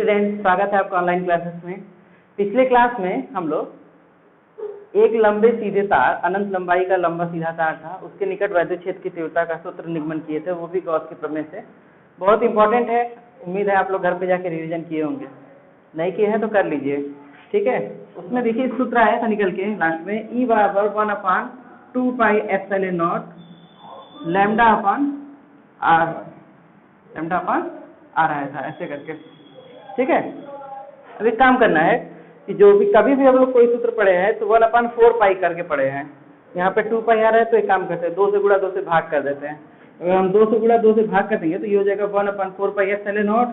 Students, स्वागत है आपका ऑनलाइन क्लासेस में। पिछले क्लास में हम लोग एक लंबे सीधे तार, अनंत लंबाई का लंबा सीधा तार था, उसके निकट वैद्युत क्षेत्र की तीव्रता का सूत्र निगमन किए थे, वो भी गॉस के प्रमेय से। बहुत इंपॉर्टेंट है, उम्मीद है आप लोग घर पे जाके रिवीजन किए होंगे, नहीं किए हैं तो कर लीजिए, ठीक है। उसमें देखिए सूत्र आया था निकल के लास्ट में, E बराबर 1/2 pi epsilon naught lambda upon r आया था, ऐसे करके, ठीक है। अब एक काम करना है कि जो भी कभी भी हम लोग कोई सूत्र पढ़े हैं तो 1/4 पाई करके पढ़े हैं। यहाँ पे 2 पाई आ रहा है तो एक काम करते हैं, 2 से गुणा 2 से भाग कर देते हैं। अगर हम 2 से गुणा 2 से भाग कर देंगे तो ये हो जाएगा 1/4 पाई एप्सिलॉन नॉट,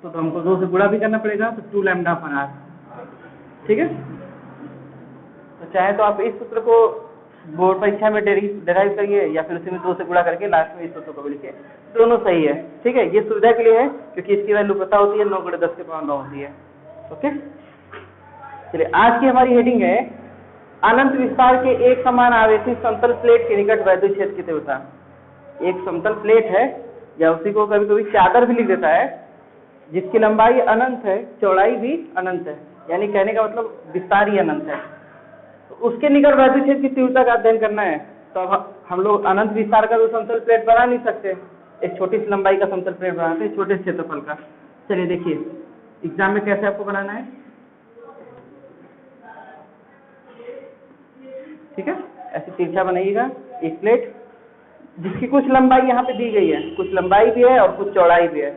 तो हमको 2 से गुणा भी करना पड़ेगा, तो 2 लैम्डा अपॉन आर, ठीक है। तो चाहे तो आप इस सूत्र को बोर्ड परीक्षा में डेराइव करिए या फिर उसी में 2 से गुणा करके लास्ट में इस सूत्र को भी लिखिए, दोनों सही है, ठीक है। ये सुविधा के लिए है क्योंकि इसकी वैल्यू पता होती है, 9 × 10 के पावर 9 होती है, ओके। चलिए, आज की हमारी हेडिंग है अनंत विस्तार के एक समान आवेशित समतल प्लेट के निकट वैद्युत क्षेत्र की तीव्रता। एक समतल प्लेट है या उसी को कभी कभी चादर भी लिख देता है, जिसकी लंबाई अनंत है, चौड़ाई भी अनंत है, यानी कहने का मतलब विस्तार ही अनंत है। तो उसके निकट वैद्युत क्षेत्र की तीव्रता का अध्ययन करना है, तो अब हम लोग अनंत विस्तार का तो समतल प्लेट बना नहीं सकते, एक छोटी सी लंबाई का समतल प्लेट बनाते हैं, छोटे क्षेत्रफल का। चलिए देखिए एग्जाम में कैसे आपको बनाना है, ठीक है। ऐसे तिरछा बनाइएगा एक प्लेट जिसकी कुछ लंबाई यहाँ पे दी गई है, कुछ लंबाई भी है और कुछ चौड़ाई भी है,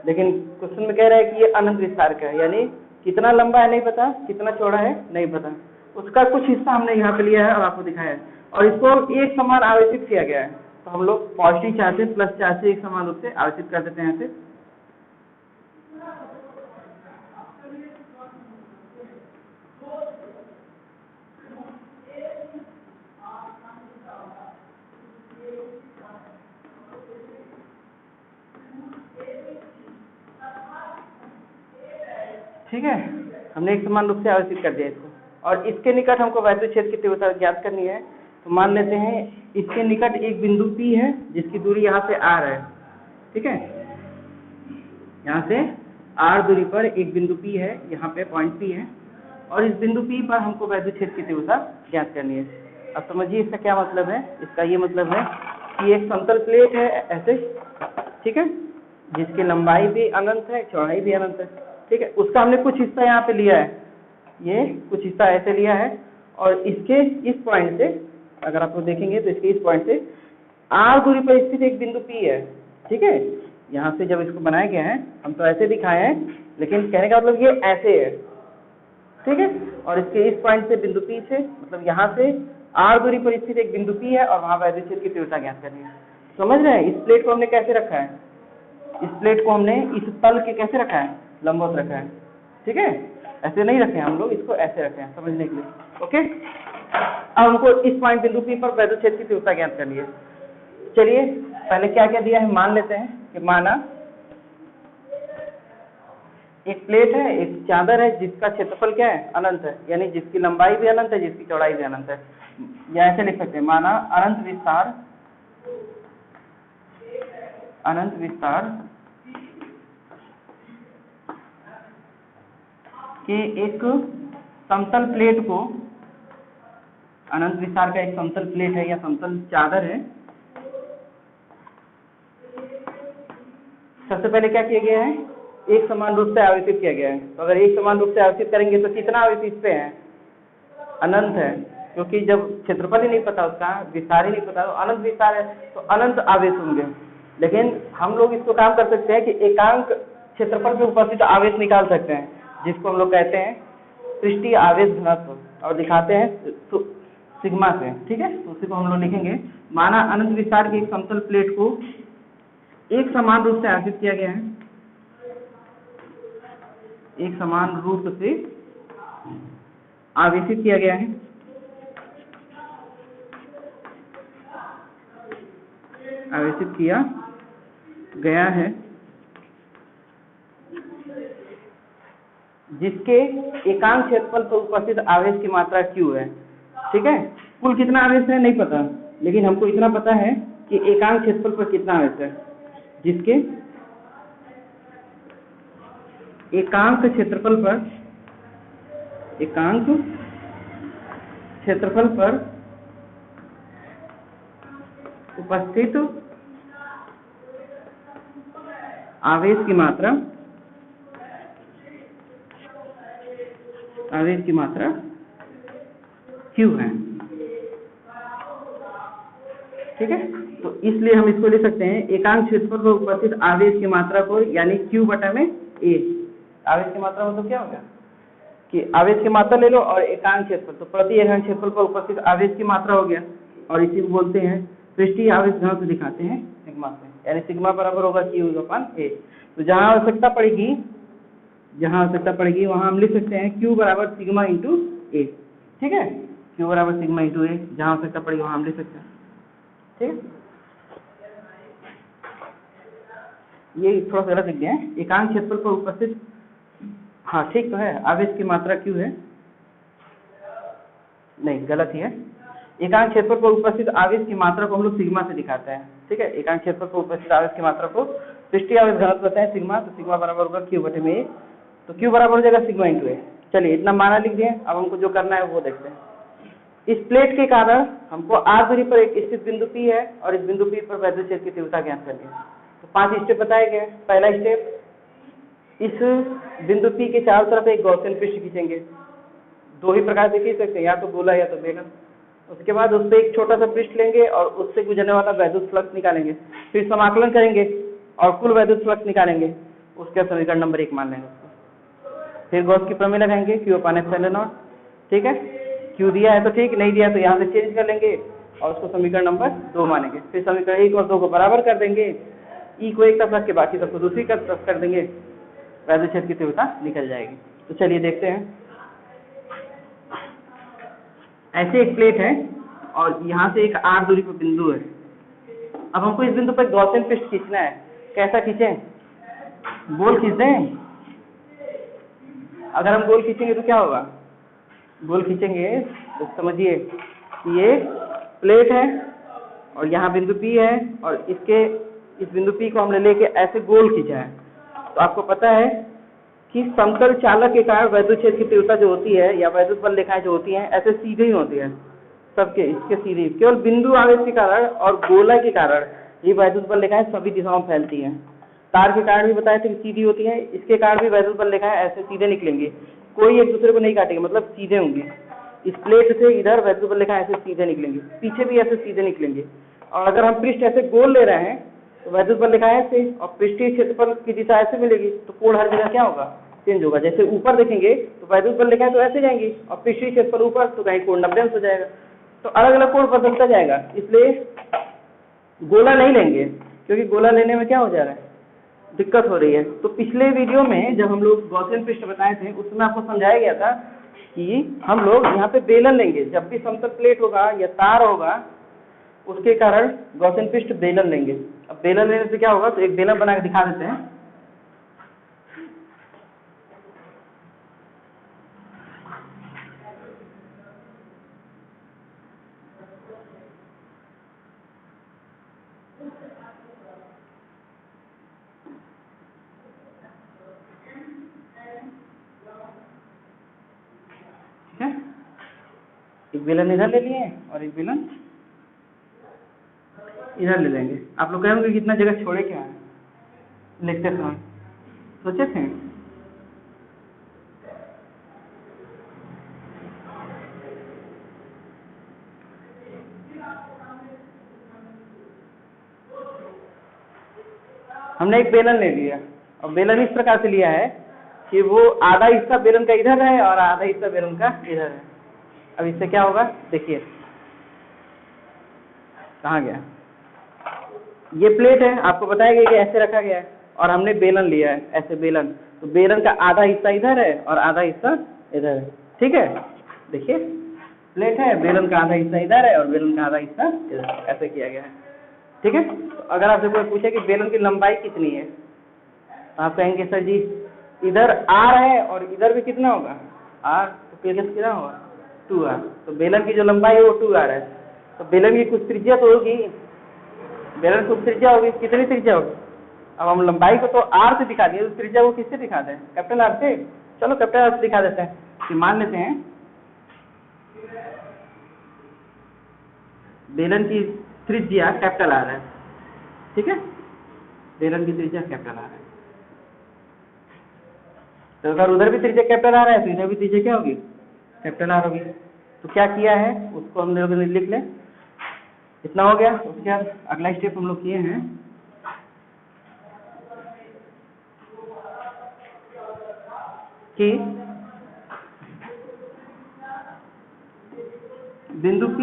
लेकिन क्वेश्चन में कह रहा है कि ये अनंत विस्तार का है, यानी कितना लंबा है नहीं पता, कितना चौड़ा है नहीं पता, उसका कुछ हिस्सा हमने यहाँ पे लिया है और आपको दिखाया है, और इसको एक समान आवेशित किया गया है। तो हम लोग पॉजिटिव चार्ज से प्लस चार्ज से एक समान रूप से आवेशित कर देते हैं ऐसे। ठीक है, हमने एक समान रूप से आवेशित कर दिया इसको, और इसके निकट हमको वैद्युत क्षेत्र की तीव्रता ज्ञात करनी है। तो मान लेते हैं इसके निकट एक बिंदु P है जिसकी दूरी यहाँ से R है, ठीक है। यहाँ से R दूरी पर एक बिंदु P है, यहाँ पे पॉइंट P है, और इस बिंदु P पर हमको वैद्युत क्षेत्र की तीव्रता ज्ञात करनी है। अब समझिए इसका क्या मतलब है। इसका ये मतलब है कि एक समतल प्लेट है ऐसे, ठीक है, जिसकी लंबाई भी अनंत है, चौड़ाई भी अनंत है, ठीक है। उसका हमने कुछ हिस्सा यहाँ पे लिया है, ये कुछ हिस्सा ऐसे लिया है, और इसके इस पॉइंट से अगर आप लोग देखेंगे तो इसके इस पॉइंट से R दूरी पर स्थित एक बिंदु P है, ठीक है। यहाँ से जब इसको बनाया गया है, हम तो ऐसे दिखाए हैं, लेकिन कहने का मतलब ये ऐसे है, ठीक है। और इसके इस पॉइंट से बिंदु P से, मतलब यहाँ से R दूरी पर स्थित एक बिंदु P है और वहाँ वैद्युत क्षेत्र की तीव्रता ज्ञात करनी है। समझ रहे हैं, इस प्लेट को हमने कैसे रखा है, इस प्लेट को हमने इस तल के कैसे रखा है, लंबवत रखा है, ठीक है। ऐसे नहीं रखे हम लोग, इसको ऐसे रखे हैं समझने के लिए, ओके। अब हमको इस पॉइंट बिंदु P पर वैद्युत क्षेत्र की तीव्रता ज्ञात करनी है। चलिए पहले क्या क्या दिया है मान लेते हैं कि माना एक प्लेट है, एक चादर है जिसका क्षेत्रफल क्या है, अनंत है, यानी जिसकी लंबाई भी अनंत है, जिसकी चौड़ाई भी अनंत है, या ऐसे लिख सकते हैं, माना अनंत विस्तार के एक समतल प्लेट को, अनंत विस्तार का एक समतल प्लेट है या समतल चादर है। सबसे पहले क्या किया गया है, एक समान रूप से आवेशित किया गया है। तो अगर एक समान रूप से आवेशित करेंगे तो कितना आवेश इस पे है, अनंत है, क्योंकि जब क्षेत्रफल ही नहीं पता, उसका विस्तार ही नहीं पता, तो अनंत विस्तार है तो अनंत आवेश होंगे। लेकिन हम लोग इसको काम कर सकते हैं कि एकांक क्षेत्रफल पे उपस्थित आवेश निकाल सकते हैं, जिसको हम लोग कहते हैं पृष्ठीय आवेश घनत्व, और दिखाते हैं सिग्मा से, ठीक है। तो उसी को हम लोग लिखेंगे, माना अनंत विस्तार की एक समतल प्लेट को एक समान रूप से आवेशित किया गया है, एक समान रूप से आवेशित किया गया है, आवेशित किया गया है, जिसके एकांक क्षेत्रफल पर उपस्थित आवेश की मात्रा Q है, ठीक है। कुल कितना आवेश है नहीं पता, लेकिन हमको इतना पता है कि एकांक क्षेत्रफल पर कितना आवेश है, जिसके एकांक क्षेत्रफल पर उपस्थित आवेश की मात्रा Q है। ठीक है, तो इसलिए हम इसको ले सकते हैं एकांक क्षेत्रफल पर उपस्थित आवेश की मात्रा को, यानी Q बटा में A। आवेश की मात्रा मतलब क्या होगा कि आवेश की मात्रा ले लो और एकांक क्षेत्रफल, तो प्रति एकांक क्षेत्रफल पर उपस्थित आवेश की मात्रा हो गया, और इसी को बोलते हैं पृष्ठीय आवेश घनत्व, दिखाते हैं सिग्मा से, यानी सिग्मा बराबर होगा Q अपन A। तो जहां आवश्यकता पड़ेगी वहां हम लिख सकते हैं Q बराबर सिग्मा इंटू A। ठीक है, Q बराबर सिग्मा इंटू A, जहां आवश्यकता पड़ेगी वहां हम लिख सकते हैं। ठीक है, ये थोड़ा सा गलत लिख दिया है, एकांक क्षेत्रफल पर उपस्थित, हाँ ठीक तो है, आवेश की मात्रा Q है, नहीं गलत ही है, एकांक क्षेत्रफल पर उपस्थित आवेश की मात्रा को हम लोग सिग्मा से दिखाते हैं। ठीक है, एकांक क्षेत्रफल पर उपस्थित आवेश की मात्रा को पृष्ठीय आवेश घनत्व बताते हैं सिग्मा, तो सिग्मा बराबर होगा Q बटे में A, तो Q बराबर हो जाएगा सिग्मा इंटू A। चलिए इतना माना लिख दिए, अब हमको जो करना है वो देखते हैं। इस प्लेट के कारण हमको r दूरी पर एक स्थित बिंदु P है, और इस बिंदु P पर वैद्युत क्षेत्र की तीव्रता ज्ञात करनी है। तो 5 स्टेप बताए गए। पहला स्टेप, इस बिंदु P के चारों तरफ एक गॉसियन पृष्ठ खींचेंगे, दो ही प्रकार से खींच सकते हैं, या तो गोला या तो बेलन। उसके बाद उस पर एक छोटा सा पृष्ठ लेंगे और उससे गुजरने वाला वैद्युत फ्लक्स निकालेंगे, फिर समाकलन करेंगे और कुल वैद्युत फ्लक्स निकालेंगे, उसका समीकरण नंबर 1 मान लेंगे उसको। फिर गॉस की प्रमेय लगाएंगे, Q/ε0। ठीक है, Q दिया है तो ठीक, नहीं दिया तो यहाँ से चेंज कर लेंगे और उसको समीकरण नंबर 2 मानेंगे। फिर समीकरण 1 और 2 को बराबर कर देंगे, E को एक तरफ रख के बाकी सबको दूसरी तरफ कर देंगे, वैद्युत क्षेत्र की तीव्रता निकल जाएगी। तो चलिए देखते हैं। ऐसे एक प्लेट है और यहाँ से एक r दूरी पर बिंदु है। अब हमको इस बिंदु पर गॉसियन पृष्ठ खींचना है। कैसा खींचें? गोल खींच दें। अगर हम गोल खींचेंगे तो क्या होगा? गोल खींचेंगे तो समझिए कि ये प्लेट है और यहाँ बिंदु P है, और इस बिंदु P को हमने लेके ऐसे गोल खींचा है। तो आपको पता है कि समतल चालक के कारण वैद्युत क्षेत्र की तीव्रता जो होती है, या वैद्युत बल रेखाएं जो होती हैं, ऐसे सीधे ही होती है सबके, इसके सीधे। केवल बिंदु आवेश के कारण और गोला के कारण ये वैद्युत बल रेखाएं सभी दिशाओं में फैलती हैं। तार के कारण भी बताए थे कि सीधी होती है, इसके कारण भी वैद्युत बल रेखाएं ऐसे सीधे निकलेंगे, कोई एक दूसरे को नहीं काटेंगे, मतलब सीधे होंगे। इस प्लेट से इधर वैद्युत बल रेखाएं ऐसे सीधे निकलेंगे, पीछे भी ऐसे सीधे निकलेंगे। और अगर हम पृष्ठ ऐसे गोल ले रहे हैं तो वैद्युत बल रेखाएं ऐसे, और पृष्ठीय क्षेत्रफल की दिशा ऐसे मिलेगी, तो कोण हर जगह क्या होगा? चेंज होगा। जैसे ऊपर देखेंगे तो वैद्युत बल रेखाएं तो ऐसे जाएंगी, और पृष्ठीय क्षेत्रफल ऊपर तो कहीं कोण 90 अंश हो जाएगा। तो अलग अलग कोण बदलता जाएगा, इसलिए गोला नहीं लेंगे, क्योंकि गोला लेने में क्या हो जा रहा है? दिक्कत हो रही है। तो पिछले वीडियो में जब हम लोग गॉसियन पृष्ठ बताए थे, उसमें आपको समझाया गया था कि हम लोग यहाँ पे बेलन लेंगे। जब भी समतल प्लेट होगा या तार होगा, उसके कारण गॉसियन पृष्ठ बेलन लेंगे। अब बेलन लेने से क्या होगा? तो एक बेलन बना के दिखा देते हैं। एक बेलन इधर ले लिए और एक बेलन इधर ले लेंगे। आप लोग कहेंगे कितना जगह छोड़े क्या है लिखते समय, सोचे थे? हमने एक बेलन ले लिया, और बेलन इस प्रकार से लिया है कि वो आधा हिस्सा बेलन का इधर है और आधा हिस्सा बेलन का इधर है। अब इससे क्या होगा? देखिए कहाँ गया, ये प्लेट है, आपको बताया गया कि ऐसे रखा गया है, और हमने बेलन लिया है ऐसे बेलन, तो बेलन का आधा हिस्सा इधर है और आधा हिस्सा इधर है। ठीक है, देखिए प्लेट है, बेलन का आधा हिस्सा इधर है और बेलन का आधा हिस्सा इधर, ऐसे किया गया है। ठीक है, तो अगर आपसे कोई पूछे कि बेलन की लंबाई कितनी है, तो आप कहेंगे सर जी इधर r है और इधर भी कितना होगा? r, तो बेलन कितना होगा? 2r। तो बेलन की जो लंबाई है वो 2r है। तो बेलन की कुछ त्रिज्या तो होगी, बेलन कुछ त्रिज्या होगी, कितनी त्रिज्या होगी? अब हम लंबाई को तो आर से दिखा दिए, तो त्रिज्या को किससे दिखा दें? कैपिटल आर से। चलो कैपिटल आर से दिखा देते हैं कि मान लेते हैं बेलन की त्रिज्या कैपिटल आर है, ठीक है, बेलन की त्रिज्या कैपिटल आर है। तो अगर उधर भी त्रिज्या कैपिटल आर है तो इधर भी त्रिज्या क्या होगी? कैपिटल आर होगी। तो क्या किया है उसको हम लोग लिख लें, इतना हो गया। उसके बाद अगला स्टेप हम लोग किए हैं कि बिंदु P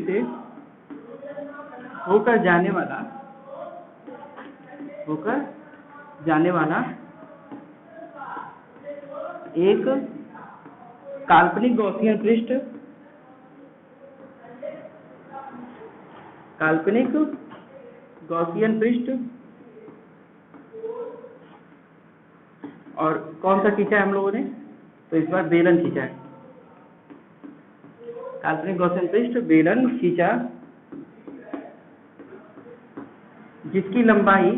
से होकर जाने वाला एक काल्पनिक गॉसियन पृष्ठ और कौन सा खींचा है हम लोगों ने? तो इस बार बेलन खींचा है, काल्पनिक गॉसियन पृष्ठ बेलन खींचा, जिसकी लंबाई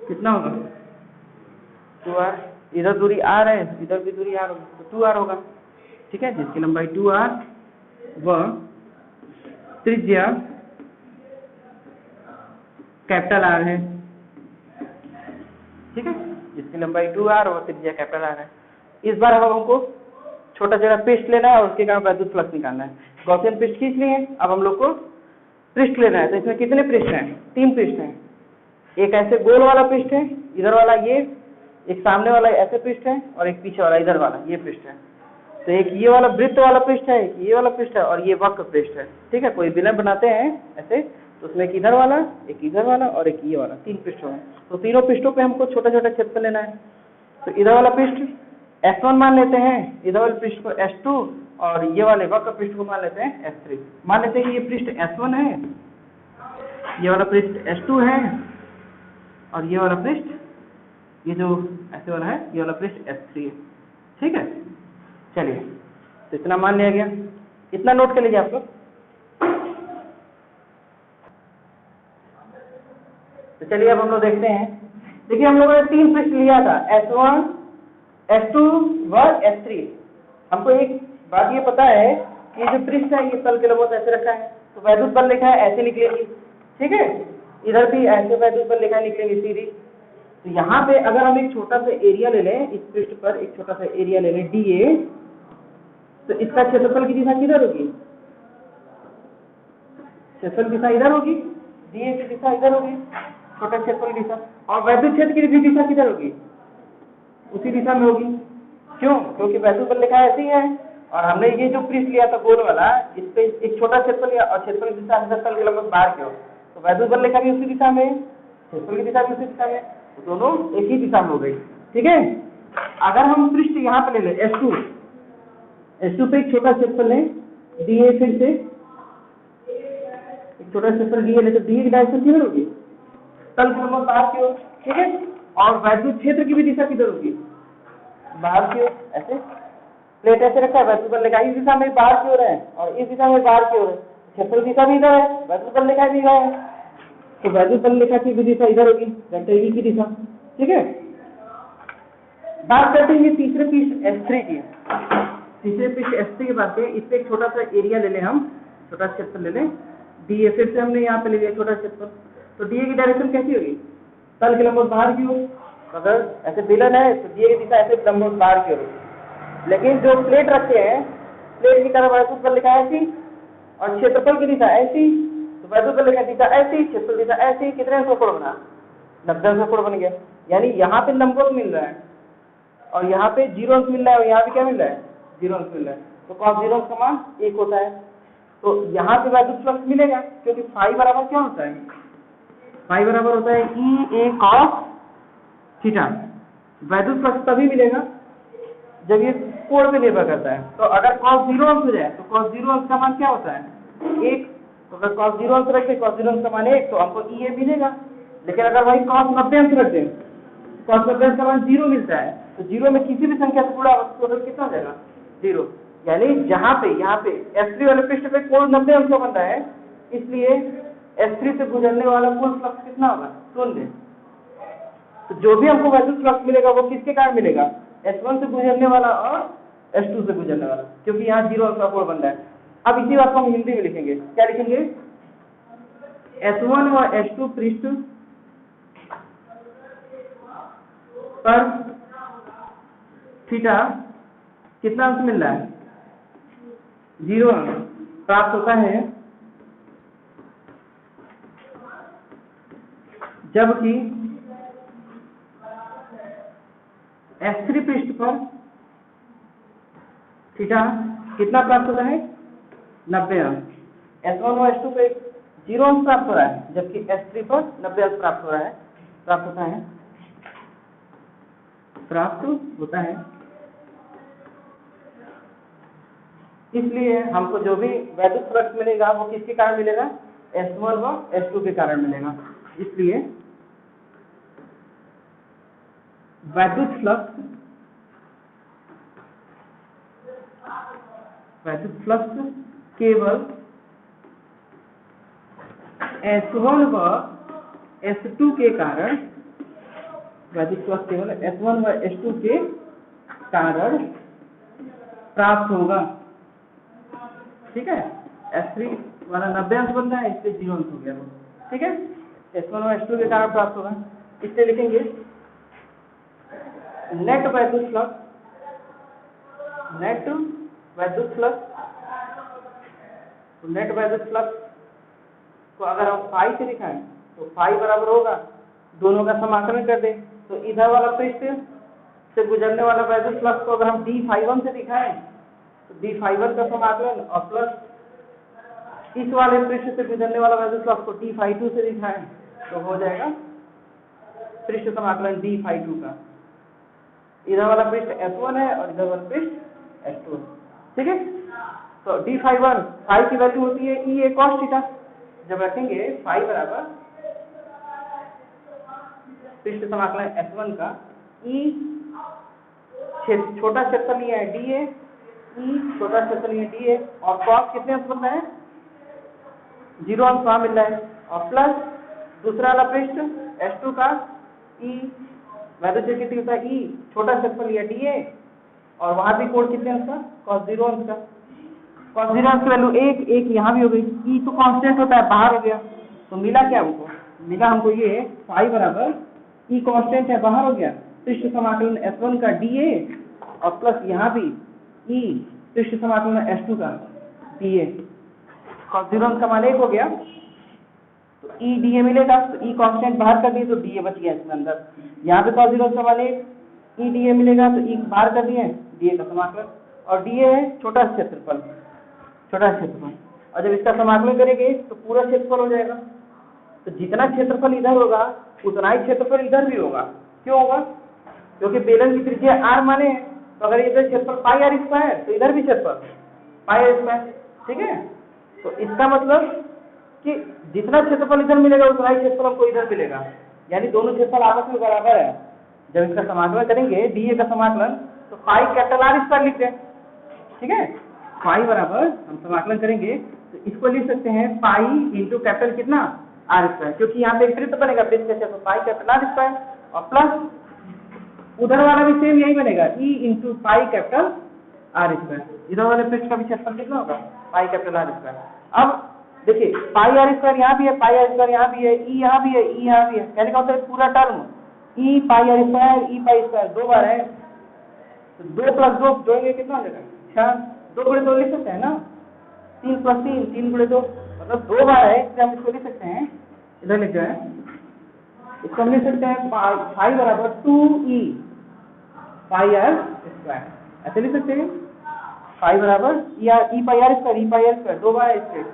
कितना होगा? 2r। इधर दूरी r है, इधर भी दूरी r होगी, तो 2r होगा, ठीक है, जिसकी लंबाई 2r व त्रिज्या कैपिटल R है, ठीक है, जिसकी लंबाई 2r और त्रिज्या कैपिटल R है। इस बार अब हमको छोटा छोटा पृष्ठ लेना है और उसके कारण वैद्युत फ्लक्स निकालना है। गॉसियन पृष्ठ खींच लिए, अब हम लोग को पृष्ठ लेना है। तो इसमें कितने पृष्ठ हैं? 3 पृष्ठ हैं। एक ऐसे गोल वाला पृष्ठ है, इधर वाला ये, एक सामने वाला ऐसे पृष्ठ है और एक पीछे वाला इधर वाला ये पृष्ठ है। तो एक ये वाला वृत्त वाला पृष्ठ है, एक ये वाला पृष्ठ है और ये वक्र पृष्ठ है, ठीक है। कोई विलय बनाते हैं ऐसे, तो उसमें एक इधर वाला, एक इधर वाला और एक ये वाला, 3 पृष्ठ हैं। तो तीनों पृष्ठों पे हमको छोटा छोटा क्षेत्रफल लेना है। तो इधर वाला पृष्ठ S1 मान लेते हैं, इधर वाले पृष्ठ को S2 और ये वाले वक्र पृष्ठ को मान लेते हैं S3। मान लेते हैं कि ये पृष्ठ S1 है, ये वाला पृष्ठ S2 है और ये वाला पृष्ठ, ये जो ऐसे वाला है, ये वाला पृष्ठ S3 है, ठीक है। चलिए, तो इतना मान लिया गया, इतना नोट कर लीजिए आप लोग। तो चलिए अब हम लोग देखते हैं। देखिए हम लोगों ने 3 पृष्ठ लिया था, S1, S2 व S3। हमको एक बात ये पता है कि जो पृष्ठ है ये तल के लंबवत ऐसे रखा है, तो वैद्युत बल लिखा है ऐसे निकलेगी, ठीक है। इधर भी ऐसे वैद्युत बल लिखा है, निकलेगी सीधी। तो यहाँ पे अगर हम एक छोटा सा एरिया ले लें, इस पृष्ठ पर एक छोटा सा एरिया ले लें DA, तो इसका क्षेत्रफल की दिशा किधर होगी? क्षेत्रफल दिशा इधर होगी, DA की दिशा इधर होगी, छोटा क्षेत्रफल की दिशा। और वैद्युत क्षेत्र की भी दिशा किधर होगी? उसी दिशा में होगी। क्यों? क्योंकि वैद्युत बल लिखा ऐसे ही है और हमने ये जो पृष्ठ लिया था गोल वाला, इस पे एक छोटा क्षेत्रफल लिया और क्षेत्रफल की दिशा अंदर तल के लगभग बाहर की ओर, तो वैद्युत बल लिखा भी उसी दिशा में, क्षेत्रफल की दिशा भी उसी दिशा में, तो दोनों एक ही दिशा में हो गई, ठीक है। अगर हम पृष्ठ यहाँ पे ले लें S2 पे एक छोटा क्षेत्रफल लें DA, फिर से एक छोटा क्षेत्रफल DA ले, तो DA की डायरेक्शन किधर होगी? तल के लगभग बाहर की ओर, ठीक है। और वैद्युत क्षेत्र की भी दिशा किधर होगी? बाहर की ओर। ऐसे प्लेट ऐसे रखा है, वैद्युत बल लिखा इस दिशा में बाहर की ओर है और इस दिशा में बाहर की ओर है, क्षेत्रफल दिशा भी इधर है, वैद्युत बल लिखा भी इधर है, तो वैद्युत बल लिखा की भी दिशा इधर होगी, वेक्टर E की दिशा, ठीक है। बात करते हैं तीसरे पृष्ठ S3 की। तीसरे पृष्ठ S3 की बात करें, इस पे एक छोटा सा एरिया ले लें, हम छोटा क्षेत्रफल ले लें DA, फिर से हमने यहाँ पे ले लिया छोटा क्षेत्रफल। तो DA की डायरेक्शन कैसी होगी? तल के लंबवत बाहर की ओर। अगर ऐसे बेलन है तो DA की दिशा ऐसे लंबवत बाहर की ओर होगी। लेकिन जो प्लेट रखे हैं, प्लेट की तरफ वैद्युत बल लिखा है ऐसी और क्षेत्रफल की दिशा ऐसी, तो वैद्युत बल लिखा दिशा ऐसी, क्षेत्रफल दिशा ऐसी, कितने अंशों कोण बना? 90 अंशों कोण बन गया। यानी यहाँ पे लंबवत मिल रहा है और यहाँ पे 0 अंश मिल रहा है और यहाँ पे क्या मिल रहा है? 0 अंश मिल रहा है। तो cos 0 अंश का मान 1 होता है। तो यहाँ पे वैद्युत फ्लक्स मिलेगा, क्योंकि फाई बराबर क्या होता है? फाई बराबर होता है EA cos थीटा। वैद्युत फ्लक्स तभी मिलेगा जब ये कोण पे निर्भर करता है। तो अगर cos 0 अंश हो जाए तो cos 0 अंश का मान क्या होता है? 1। तो अगर cos 0 अंश रख दे, cos 0 अंश का मान 1, तो हमको EA मिलेगा। लेकिन अगर वही cos 90 अंश रख दे, cos 90 अंश का मान 0 मिलता है, तो 0 में किसी भी संख्या से गुणा तो टोटल कितना हो जाएगा? 0, यानी जहाँ पे यहाँ पे S3 वाले पृष्ठ पे कोण 90 अंश का बन रहा है, इसलिए S3 से गुजरने वाला कुल फ्लक्स कितना होगा? 0। तो जो भी हमको वैद्युत फ्लक्स मिलेगा वो किसके कारण मिलेगा? S1 से गुजरने वाला और S2 से गुजरने वाला, क्योंकि यहाँ 0 अंश का कोण बन रहा है। अब इसी बात को हम हिंदी में लिखेंगे, क्या लिखेंगे? S1 व S2 पृष्ठ पर थीटा कितना अंश मिल रहा है? 0 अंश प्राप्त होता है, जबकि S3 पृष्ठ पर थीटा कितना प्राप्त होता है? 90 अंश। S1 और S2 पे 0 अंश प्राप्त हो रहा है, जबकि S3 पर 90 अंश प्राप्त होता है। इसलिए हमको जो भी वैद्युत फ्लक्स मिलेगा वो किसके कारण मिलेगा? S1 व S2 के कारण मिलेगा। इसलिए वैद्युत फ्लक्स केवल S1 व S2 के कारण, वैद्युत फ्लक्स केवल S1 व S2 के कारण प्राप्त होगा। ठीक है, S3 वाला 90 अंश बन रहा है, इसलिए 0 अंश हो गया। ठीक है, S1 और S2 के कारण प्राप्त होगा। इससे लिखेंगे नेट वैद्युत फ्लक्स को अगर हम फाई से दिखाएं तो फाई बराबर होगा, दोनों का समाकलन कर दें तो इधर वाला पृष्ठ से गुजरने वाला वैद्युत फ्लक्स को अगर हम d∅1 से दिखाएं तो d∅1 का समाकलन और प्लस इस वाले पृष्ठ से गुजरने वाला वैद्युत फ्लक्स को d∅2 से दिखाएं तो हो जाएगा पृष्ठ समाकलन d∅2 का। इधर वाला पृष्ठ S1 है और इधर वाला पृष्ठ S2 है। ठीक है, तो d∅1 फाई की वैल्यू होती है E cos थीटा। जब रखेंगे फाई बराबर पृष्ठ समाकलन S1 का E छोटा क्षेत्रफल लिया है dA, E छोटा क्षेत्रफल लिया है dA, और cos कितने अंश बन रहा है? 0 अंश वहां मिल रहा है, और प्लस दूसरा वाला पृष्ठ S2 का E वैद्युत क्षेत्र कितनी होता है? E छोटा क्षेत्रफल लिया dA, और वहां भी कोण कितने अंश का? cos 0 अंश का। cos 0 अंश की वैल्यू 1 यहाँ भी हो गई। E तो कांस्टेंट होता है, बाहर हो गया, तो मिला क्या हमको? मिला हमको ये फाई बराबर E कांस्टेंट है, बाहर हो गया, पृष्ठ समाकलन S1 का dA, और प्लस यहाँ भी E पृष्ठ समाकलन S2 का dA। cos 0 अंश का मान 1 हो गया, तो E dA मिलेगा, तो E कांस्टेंट बाहर कर दिए तो dA बच गया इसमें अंदर। यहाँ पे cos 0 अंश का मान 1, E dA मिलेगा तो E बाहर कर दिए, dA का समाकलन, और dA है छोटा क्षेत्रफल, और जब इसका समाकलन करेंगे तो पूरा क्षेत्रफल हो जाएगा। तो जितना क्षेत्रफल इधर होगा उतना ही क्षेत्रफल इधर भी होगा। क्यों होगा? क्योंकि बेलन की त्रिज्या r माने है, तो अगर इधर क्षेत्रफल पाई r स्क्वायर तो इधर भी क्षेत्रफल पाई r स्क्वायर। ठीक है, तो इसका मतलब कि जितना क्षेत्रफल इधर मिलेगा उतना ही क्षेत्रफल हमको इधर मिलेगा, यानी दोनों क्षेत्रफल आपस में बराबर है। जब इसका समाकलन करेंगे dA का समाकलन तो पाई कैपिटल R स्क्वायर लिखते हैं। ठीक है, पाई बराबर हम समाकलन करेंगे तो इसको लिख सकते हैं पाई इंटू कैपिटल कितना R स्क्वायर, क्योंकि यहाँ पे एक वृत्त बनेगा, वृत्त कैसे? तो पाई कैपिटल R स्क्वायर, और प्लस उधर वाला भी सेम यही बनेगा E into pi capital R square. इधर वाले पृष्ठ का भी क्षेत्रफल कितना होगा? Pi capital R square. अब देखिए पाई R स्क्वायर यहाँ भी है, पाई R स्क्वायर यहाँ भी है, E यहाँ भी है, E यहाँ भी है, कहने का मतलब पूरा टर्म E पाई R square E pi square 2 बार है, तो 2 प्लस 2 जोड़ेंगे कितना हो जाएगा? 6। 2 गुणे 2 लिख सकते हैं ना, 3 प्लस 3 3 गुणे 2 मतलब 2 बार है, इसलिए हम इसको लिख सकते हैं, इधर लिख जाए, इसको हम लिख सकते हैं पाई बराबर 2E पाई R स्क्वायर, ऐसे लिख सकते हैं। पाई बराबर E पाई R स्क्वायर 2 बार है, इसलिए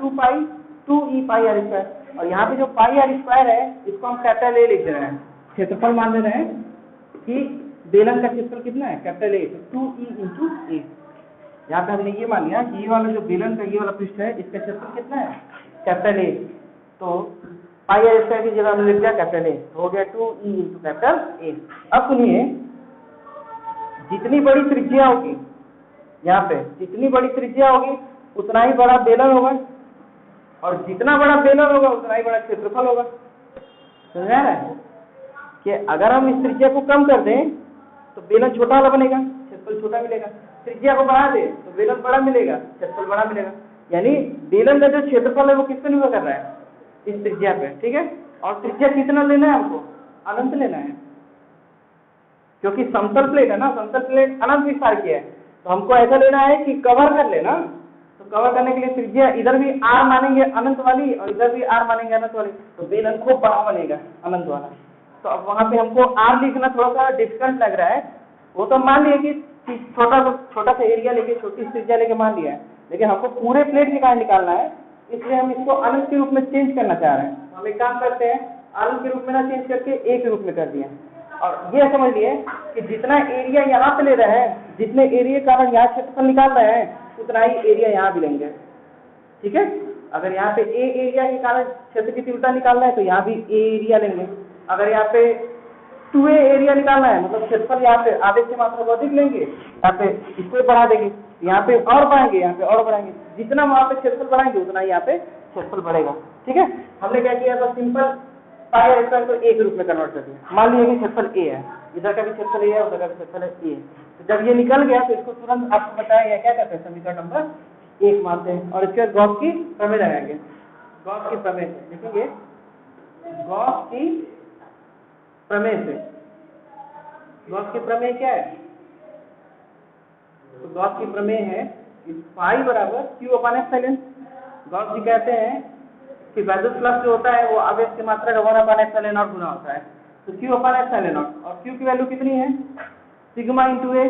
2E पाई R स्क्वायर, और यहाँ पे जो पाई R स्क्वायर है इसको हम कैपिटल A लिख दे रहे हैं, क्षेत्रफल मान ले रहे हैं कि बेलन का क्षेत्रफल कितना है? कैपिटल A, तो 2E इंटू A। यहाँ पे हमने ये मान लिया कि ये वाला जो बेलन का ये वाला पृष्ठ है इसका क्षेत्रफल कितना है? कैपिटल A, तो पाई R स्क्वायर की जगह हमने लिख दिया कैपिटल A, तो हो गया 2E इंटू कैपिटल A। अब सुनिए, जितनी बड़ी त्रिज्या होगी यहाँ पे जितनी बड़ी त्रिज्या होगी उतना ही बड़ा बेलन होगा, और जितना बड़ा बेलन होगा उतना ही बड़ा क्षेत्रफल होगा। समझ आ रहा है कि अगर हम इस त्रिज्या को कम कर दें तो बेलन छोटा वाला बनेगा, क्षेत्रफल छोटा मिलेगा। त्रिज्या को बढ़ा दे तो बेलन बड़ा मिलेगा, क्षेत्रफल बड़ा मिलेगा। यानी बेलन का जो क्षेत्रफल है वो किस पे निर्भर कर रहा है, इस त्रिज्या पे। ठीक है, और त्रिज्या कितना लेना है हमको, अनंत लेना है, क्योंकि समतल प्लेट है ना, समतल प्लेट अनंत विस्तार की है, तो हमको ऐसा लेना है कि कवर कर लेना। तो कवर करने के लिए त्रिज्या इधर भी r मानेंगे अनंत वाली और इधर भी r मानेंगे अनंत वाली, तो बेलन खूब बड़ा बनेगा अनंत वाला। तो अब वहां पे हमको r लिखना थोड़ा सा डिफिकल्ट लग रहा है, वो तो मान लिया कि छोटा सा एरिया लेके छोटी त्रिज्या लेके मान लिया है, लेकिन हमको पूरे प्लेट के कारण निकालना है, इसलिए हम इसको अनंत के रूप में चेंज करना चाह रहे हैं। तो हम एक काम करते हैं, अनंत के रूप में ना चेंज करके a के रूप में कर दिया, और ये समझ लिए कि जितना एरिया यहाँ पे ले रहे हैं, जितने एरिया का कारण यहाँ क्षेत्रफल निकाल रहे हैं उतना ही एरिया यहाँ भी लेंगे। ठीक है, अगर यहाँ पे a एरिया के कारण क्षेत्र की तीव्रता निकालना है तो यहाँ भी a एरिया लेंगे। अगर यहाँ पे 2a एरिया निकालना है मतलब क्षेत्रफल यहाँ पे आवेश की मात्रा को अधिक लेंगे, यहाँ पे इसको बढ़ा देंगे, यहाँ पे और बढ़ाएंगे, यहाँ पे और बढ़ाएंगे, जितना वहाँ पे क्षेत्रफल बढ़ाएंगे उतना ही यहाँ पे क्षेत्रफल बढ़ेगा। ठीक है, हमने क्या किया था, सिंपल पाई आर स्क्वायर को a के रूप में कन्वर्ट कर दिया। मान लीजिए कि क्षेत्रफल a है, इधर का भी क्षेत्रफल a है, उधर का भी क्षेत्रफल a है। तो जब ये निकल गया तो इसको तुरंत आपको बताया गया क्या करते हैं, समीकरण नंबर 1 मानते हैं, और इसके बाद गॉस की प्रमेय लगाएंगे। गॉस की प्रमेय से लिखेंगे, गॉस की प्रमेय से। गॉस की प्रमेय क्या है, तो गॉस की प्रमेय है पाई बराबर q/ε। गॉस जी कहते हैं कि वैद्युत फ्लक्स जो होता है वो आवेश की मात्रा का 1/ε0 गुना होता है। तो q/ε0, और q की वैल्यू कितनी है, सिग्मा इंटू a,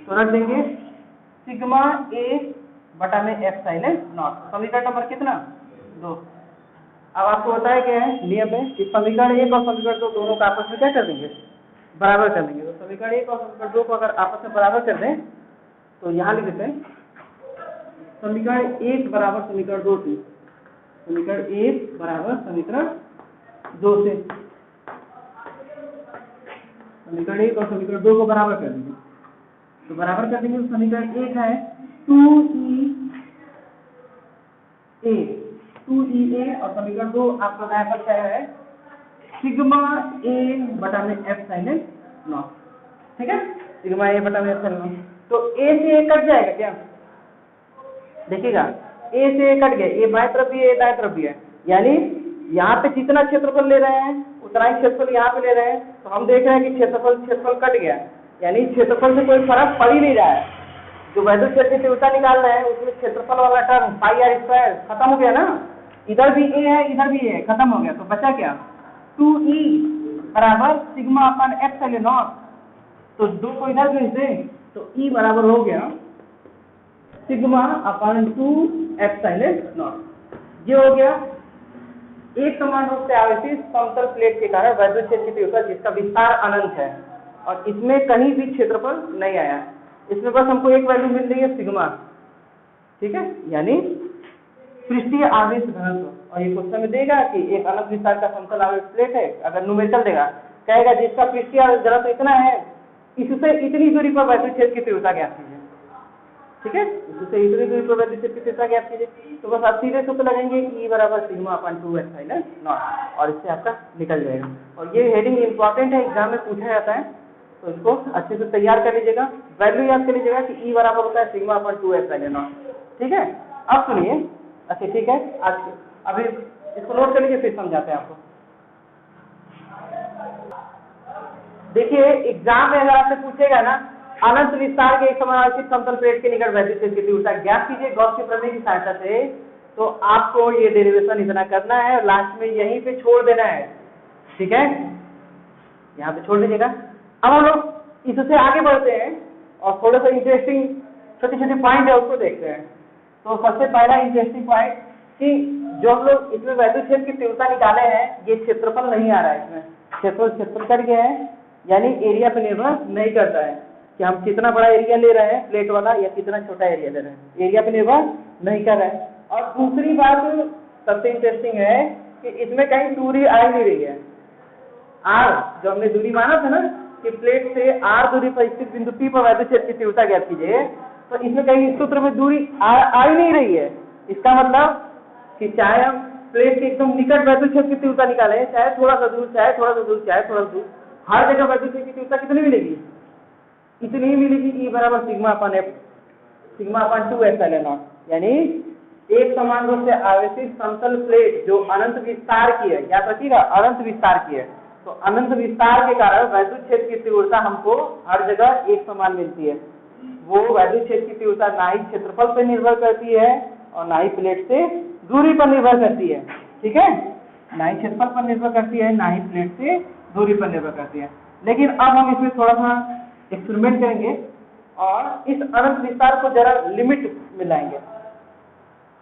तो रख देंगे सिग्मा a/ε0। समीकरण नंबर कितना, 2। अब आपको बताया क्या है, नियम है कि समीकरण 1 और समीकरण 2 दोनों का आपस में क्या कर देंगे, बराबर कर देंगे। तो समीकरण 1 और समीकरण 2 को अगर आपस में बराबर कर दें तो यहाँ लिख देते हैं समीकरण 1 बराबर समीकरण 2 से, समीकरण 1 बराबर समीकरण 2 से, समीकरण 1 और समीकरण 2 को बराबर कर देंगे। तो बराबर कर देंगे तो समीकरण 1 है 2EA, और समीकरण 2 आपका दाएं पक्ष आया है सिग्मा a/ε0। ठीक है, सिग्मा a/ε0। तो a से a कट जाएगा क्या, देखिएगा a से a कट गया, a बाएं तरफ भी है, a दाएं तरफ भी है, यानी यहाँ पे जितना क्षेत्रफल ले रहे हैं उतना ही क्षेत्रफल यहाँ पे ले रहे हैं। तो हम देख रहे हैं कि क्षेत्रफल कट गया, यानी क्षेत्रफल से कोई फर्क पड़ ही नहीं रहा है। जो वैद्युत क्षेत्र की तीव्रता निकाल रहे हैं उसमें क्षेत्रफल वाला टर्म पाई आर स्क्वायर खत्म हो गया ना, इधर भी a है इधर भी a है, खत्म हो गया। तो बचा क्या, 2E बराबर सिग्मा/ε0। तो 2 को इधर भेज दें तो E बराबर हो गया सिग्मा/2ε0। ये हो गया एक समान रूप से आवेशित समतल प्लेट के कारण वैद्युत क्षेत्र की तीव्रता जिसका विस्तार अनंत है, और इसमें कहीं भी क्षेत्रफल नहीं आया, इसमें बस हमको एक वैल्यू मिल रही है सिग्मा। ठीक है, यानी पृष्ठीय आवेश घनत्व। और ये क्वेश्चन में देगा कि एक अनंत विस्तार का समतल आवेश प्लेट है, अगर न्यूमेरिकल देगा कहेगा जिसका पृष्ठीय आवेश घनत्व इतना है, इससे इतनी दूरी पर वैद्युत क्षेत्र की तीव्रता ज्ञात कीजिए। ठीक है, इससे इतनी दूरी पर वैद्युत क्षेत्र की तीव्रता ज्ञात कीजिए। तो बस आप सीधे सूत्र लगाएंगे कि E बराबर सिग्मा/2ε0, और इससे आपका निकल जाएगा। और ये हेडिंग इंपॉर्टेंट है, एग्जाम में पूछा जाता है, तो इसको अच्छे से तैयार कर लीजिएगा, वैल्यू याद कर लीजिएगा कि E बराबर होता है सिग्मा/2ε0। ठीक है, अब सुनिए, अच्छा ठीक है, आज अभी इसको नोट कर लीजिए, फिर समझाते हैं आपको। देखिए एग्जाम में अगर आपसे पूछेगा ना, अनंत विस्तार के एक समानांतर समतल प्लेट के निकट वैद्युत क्षेत्र की तीव्रता ज्ञात कीजिए गॉस के प्रमेय की सहायता से, तो आपको ये डेरिवेशन इतना करना है और लास्ट में यहीं पे छोड़ देना है। ठीक है, यहाँ पे छोड़ दीजिएगा। अब हम लोग इससे आगे बढ़ते हैं और थोड़ा सा इंटरेस्टिंग छोटी छोटी पॉइंट है उसको देखते हैं। तो सबसे पहला इंटरेस्टिंग पॉइंट कि जो हम लोग इसमें वैद्युत क्षेत्र की तीव्रता निकाले हैं, ये क्षेत्रफल नहीं आ रहा है, इसमें क्षेत्रफल कट गया है, यानी एरिया पे निर्भर नहीं करता है कि हम कितना बड़ा एरिया ले रहे हैं प्लेट वाला या कितना छोटा एरिया ले रहे हैं, एरिया पे निर्भर नहीं कर रहा है। और दूसरी बात सबसे इंटरेस्टिंग है कि इसमें कहीं दूरी आ नहीं रही है। आर जो हमने दूरी माना था ना कि प्लेट से आर दूरी पर स्थित बिंदु P पर वैद्युत क्षेत्र की तीव्रता ज्ञात कीजिए, तो इसमें कहीं सूत्र में दूरी आ ही नहीं रही है। इसका मतलब कि चाहे हम प्लेट के एकदम निकट वैद्युत क्षेत्र की तीव्रता निकालें, चाहे थोड़ा सा दूर, चाहे थोड़ा सा दूर, चाहे थोड़ा सा दूर, हर जगह वैद्युत क्षेत्र की तीव्रता कितनी मिलेगी? इतनी ही मिलेगी। E बराबर sigma upon F, sigma upon 2 epsilon not. यानी एक समान रूप से आवेशित समतल प्लेट जो अनंत विस्तार की है, याद रखिएगा अनंत विस्तार की है, तो अनंत विस्तार के कारण वैद्युत क्षेत्र की तीव्रता हमको हर जगह एक समान मिलती है। वो वैद्युत क्षेत्र की तीव्रता ना ही क्षेत्रफल पर निर्भर करती है और ना ही प्लेट से दूरी पर निर्भर करती है। ठीक है, ना ही क्षेत्रफल पर निर्भर करती है, ना ही प्लेट से दूरी पर निर्भर करती है। लेकिन अब हम इसमें थोड़ा सा एक्सपेरिमेंट करेंगे और इस अनंत विस्तार को जरा लिमिट में लाएंगे।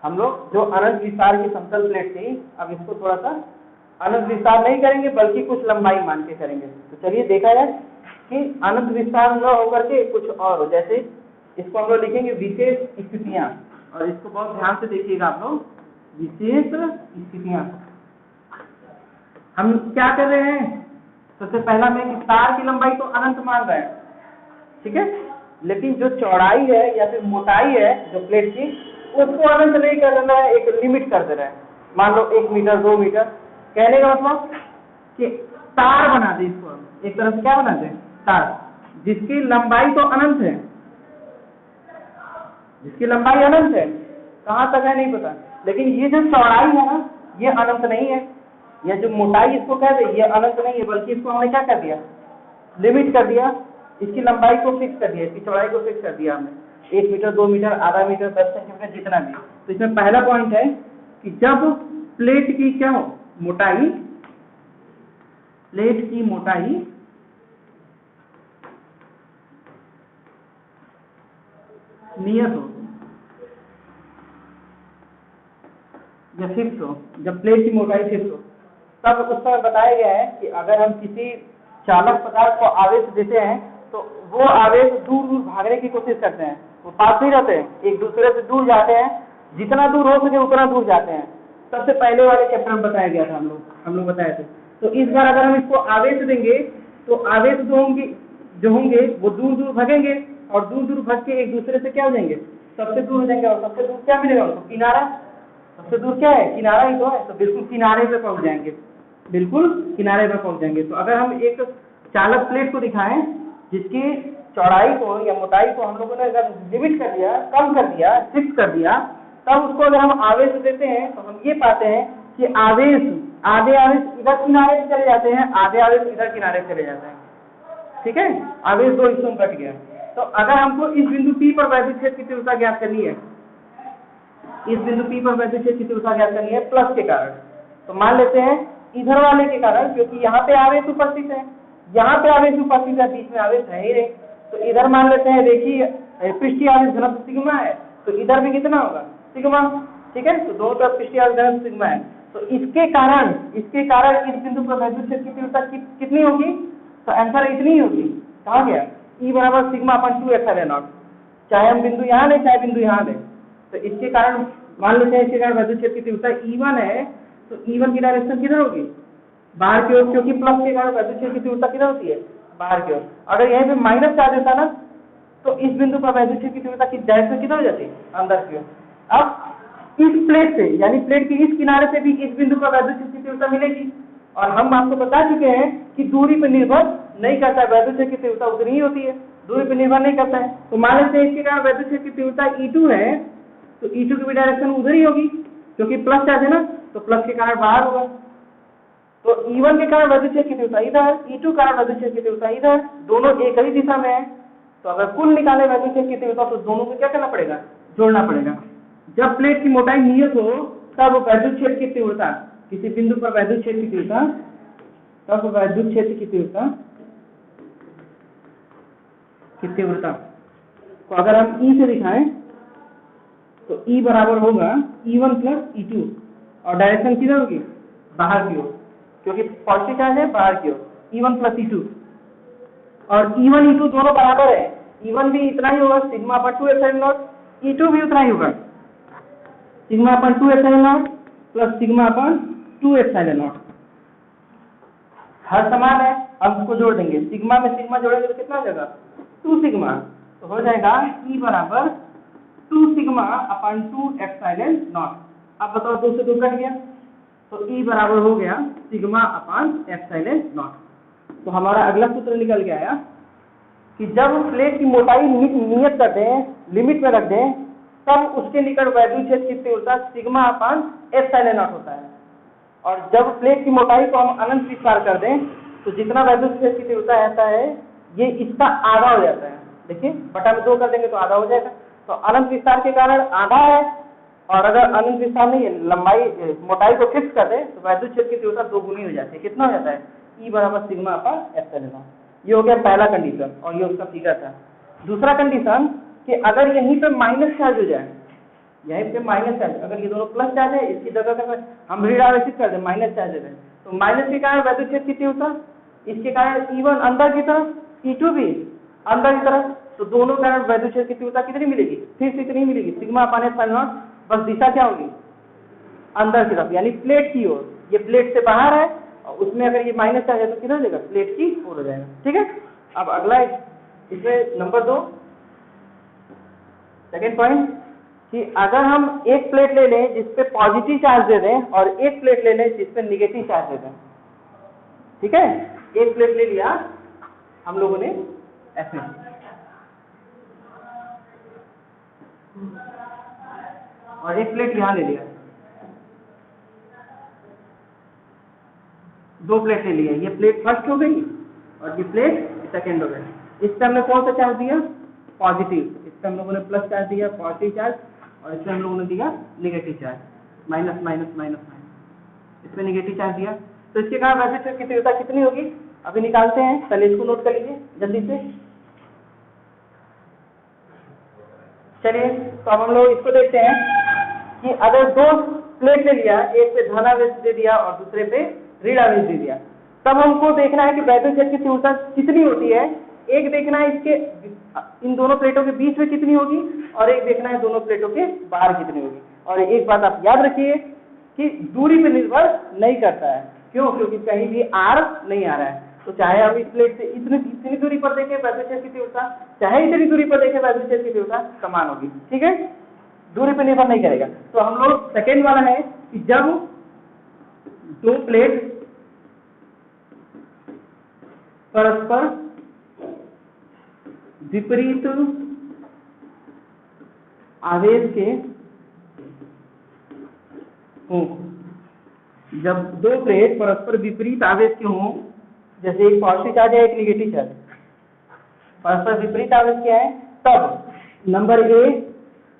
हम लोग जो अनंत विस्तार की समतल प्लेट थी, अब इसको थोड़ा सा अनंत विस्तार नहीं करेंगे बल्कि कुछ लंबाई मान के करेंगे। तो चलिए देखा जाए कि अनंत विस्तार न होकर के कुछ और हो। जैसे इसको हम लोग लिखेंगे विशेष स्थितियां, और इसको बहुत ध्यान से देखिएगा आप लोग, विशेष स्थितियां। हम क्या कर रहे हैं? सबसे पहला में कि तार की लंबाई तो अनंत मान रहे हैं, ठीक है, लेकिन जो चौड़ाई है या फिर मोटाई है जो प्लेट की, उसको अनंत नहीं कर रहा है, एक लिमिट कर दे रहा है। मान लो 1 मीटर 2 मीटर। कहने का मतलब कि तार बना दे, इसको हम एक तरह से क्या बना दे? तार, जिसकी लंबाई तो अनंत है, जिसकी लंबाई अनंत है, कहाँ तक है नहीं पता, लेकिन ये जो चौड़ाई है ना, ये अनंत नहीं है। ये जो मोटाई इसको कह दे, ये अनंत नहीं है, बल्कि इसको हमने क्या कर दिया? लिमिट कर दिया। इसकी लंबाई को फिक्स कर दिया, इसकी चौड़ाई को फिक्स कर दिया हमने, 1 मीटर 2 मीटर, आधा मीटर, 10 सेंटीमीटर, जितना भी। तो इसमें पहला पॉइंट है कि जब प्लेट की क्या हो? मोटाई, प्लेट की मोटाई नियत हो या फिक्स हो, जब प्लेट की मोटाई फिक्स हो, तब उस समय बताया गया है कि अगर हम किसी चालक पदार्थ को आवेश देते हैं तो वो आवेश दूर दूर भागने की कोशिश करते हैं, वो पास नहीं रहते हैं, एक दूसरे से दूर जाते हैं, जितना दूर हो सके उतना दूर जाते हैं। सबसे पहले वाले चैप्टर में बताया गया था, हम लोग बताए थे। तो इस बार अगर हम इसको आवेश देंगे तो आवेश जो होंगे वो दूर दूर भागेंगे, और दूर दूर भाग के एक दूसरे से क्या हो जाएंगे? सबसे दूर हो जाएंगे। और सबसे दूर क्या मिलेगा उनको? किनारा। सबसे दूर क्या है? किनारा ही तो है। तो बिल्कुल किनारे पे पहुंच जाएंगे, बिल्कुल किनारे पे पहुंच जाएंगे। तो अगर हम एक चालक प्लेट को दिखाएं जिसकी चौड़ाई को या मोटाई को हम लोगों ने अगर लिमिट कर दिया, कम कर दिया, फिक्स कर दिया, तब उसको अगर हम आवेश देते हैं तो हम ये पाते हैं कि आवेश, आधे आवेश इधर किनारे चले जाते हैं, आधे आवेश इधर किनारे चले जाते हैं। ठीक है, आवेश दो हिस्सों में कट गया। तो अगर हमको इस बिंदु P पर वैद्युत क्षेत्र की तीव्रता ज्ञात करनी है, इस बिंदु P पर वैद्युत क्षेत्र की तीव्रता ज्ञात करनी है प्लस के कारण, तो मान लेते हैं इधर वाले के कारण, क्योंकि यहाँ पे आवेश उपस्थित है, यहाँ पे आवेश उपस्थित है, बीच में आवेश है ही नहीं, तो इधर मान लेते हैं देखिए पृष्ठीय आवेश घनत्व सिग्मा है, तो इधर भी कितना होगा? सिग्मा। ठीक है, तो दोनों तरफ पृष्ठीय आवेश घनत्व सिग्मा है। तो इसके कारण इस बिंदु पर वैद्युत क्षेत्र की तीव्रता कितनी होगी? तो आंसर इतनी ही होगी। कहाँ गया? E बराबर सिग्मा अपन 2 एप्सिलॉन नॉट। चाहे हम बिंदु यहाँ लें, चाहे बिंदु यहाँ लें, तो इसके कारण मान लेते हैं इसके कारण वैद्युत क्षेत्र की तीव्रता E1 है, तो E1 की डायरेक्शन किधर होगी? बाहर की ओर, क्योंकि प्लस के कारण वैद्युत क्षेत्र की तीव्रता किधर होती है? बाहर की ओर। अगर यहीं पे माइनस का देता ना, तो इस बिंदु पर वैद्युत क्षेत्र की तीव्रता की डायरेक्शन किधर हो जाती है? अंदर की ओर। अब इस प्लेट से, यानी प्लेट के इस किनारे से भी इस बिंदु पर वैद्युत क्षेत्र की तीव्रता मिलेगी, और हम आपको बता चुके हैं कि दूरी पर निर्भर नहीं करता है, वैद्युत क्षेत्र की तीव्रता उतनी ही होती है, दूरी पर निर्भर नहीं करता है। तो मान लेते हैं इसके कारण वैद्युत क्षेत्र की तीव्रता E2 है, तो E2 की भी डायरेक्शन उधर ही होगी, क्योंकि प्लस चार्ज है ना, तो प्लस के कारण बाहर होगा। तो E1 के कारण वैद्युत क्षेत्र की तीव्रता इधर, E2 कारण वैद्युत क्षेत्र की तीव्रता इधर, दोनों एक ही दिशा में है। तो अगर कुल निकाले वैद्युत क्षेत्र की तीव्रता, तो दोनों को क्या करना पड़ेगा? जोड़ना पड़ेगा। जब प्लेट की मोटाई नियत हो, तब वैद्युत क्षेत्र की तीव्रता, किसी बिंदु पर वैद्युत क्षेत्र की तीव्रता, तब वैद्युत क्षेत्र की तीव्रता को अगर हम E से दिखाएं, तो E बराबर होगा E1 प्लस E2, और डायरेक्शन किधर होगी? बाहर की ओर, क्योंकि पॉजिटिव चार्ज है बाहर की ओर। E1 प्लस E2, और E1 E2 दोनों बराबर है। E1 भी इतना ही होगा sigma upon 2 epsilon not, E2 भी उतना ही होगा sigma upon 2 epsilon naught plus sigma upon 2 epsilon naught. हर समान है, हम उसको जोड़ देंगे, सिग्मा में सिग्मा जोड़ेंगे तो कितना हो जाएगा? 2 सिग्मा। तो हो जाएगा E बराबर 2 सिग्मा अपन 2 एप्सिलॉन नॉट। अब बताओ 2 से 2 कट गया तो E बराबर हो गया सिग्मा अपन एप्सिलॉन नॉट। तो हमारा अगला सूत्र निकल के आया कि जब प्लेट की मोटाई नियत कर दें, लिमिट में रख दें, तब उसके निकट वैद्युत क्षेत्र की तीव्रता सिग्मा अपन एप्सिलॉन नॉट होता है। और जब प्लेट की मोटाई को हम अनंत विस्तार कर दें तो जितना वैद्युत क्षेत्र की तीव्रता रहता है ये इसका आधा हो जाता है। देखिए बटा में 2 कर देंगे तो आधा हो जाएगा। तो अनंत विस्तार के कारण आधा है, और अगर अनंत विस्तार नहीं है, लंबाई मोटाई को फिक्स कर दे तो वैद्युत क्षेत्र की तीव्रता 2 गुनी हो जाती है। कितना हो जाता है? E बराबर सिग्मा अपन एप्सिलॉन नॉट। ये हो गया पहला कंडीशन और ये उसका फिगर था। दूसरा कंडीशन कि अगर यहीं पे माइनस चार्ज हो जाए, यहीं पे माइनस चार्ज, अगर ये दोनों प्लस चार्ज है इसकी जगह पर हम ऋण आवेशित कर दें, माइनस चार्ज है, तो माइनस के कारण वैद्युत क्षेत्र की तीव्रता, इसके कारण E1 अंदर की तरफ, E2 भी अंदर की तरफ, तो दोनों कारण वैद्युत क्षेत्र की तीव्रता कितनी मिलेगी? फिर से इतनी मिलेगी सिग्मा अपन एप्सिलॉन नॉट। बस दिशा क्या होगी? अंदर की तरफ, यानी प्लेट की ओर। ये प्लेट से बाहर है और उसमें अगर ये माइनस चार्ज है तो किधर हो जाएगा? प्लेट की ओर हो जाएगा। ठीक है। अब अगला इसमें नंबर 2 सेकेंड पॉइंट कि अगर हम एक प्लेट ले लें जिसपे पॉजिटिव चार्ज दे दें और एक प्लेट ले लें जिसपे निगेटिव चार्ज दे दें। ठीक है, एक प्लेट ले लिया हम लोगों ने ऐसे, और एक प्लेट यहां ले लिया, 2 प्लेट ले लिया। ये प्लेट फर्स्ट हो गई और ये प्लेट सेकेंड हो गई। इस पे हमने कौन सा चार्ज दिया? पॉजिटिव। इस पे हम लोगों ने प्लस चार्ज दिया, पॉजिटिव चार्ज, और इसमें हम लोगों ने दिया negative charge, minus minus minus minus. इसमें नेगेटिव चार्ज दिया तो इसके कारण वैद्युत क्षेत्र की तीव्रता कितनी होगी? अभी निकालते हैं, पहले इसको नोट कर लीजिए जल्दी से। चलिए तो अब हम लोग इसको देखते हैं कि अगर 2 प्लेट ले लिया, एक पे धनावेश दे दिया और दूसरे पे ऋण आवेश दे दिया, तब हमको देखना है कि वैद्युत क्षेत्र की तीव्रता कितनी होती है। एक देखना है इसके इन दोनों प्लेटों के बीच में कितनी होगी, और एक देखना है दोनों प्लेटों के बाहर कितनी होगी। और एक बात आप याद रखिए कि दूरी पर निर्भर नहीं करता है। क्यों? क्योंकि कहीं भी R नहीं आ रहा है। तो चाहे हम इस प्लेट से इतनी दूरी पर देखें वैद्युत क्षेत्र की तीव्रता, चाहे इतनी दूरी पर देखें वैद्युत क्षेत्र की तीव्रता समान होगी। ठीक है, दूरी पर निर्भर नहीं करेगा। तो हम लोग सेकेंड वाला है कि जब 2 प्लेट परस्पर विपरीत आवेश के हों, जब 2 प्लेट परस्पर विपरीत आवेश के हों, जैसे एक पॉजिटिव चार्ज है एक नेगेटिव चार्ज, परस्पर विपरीत आवेश क्या है, तब नंबर ए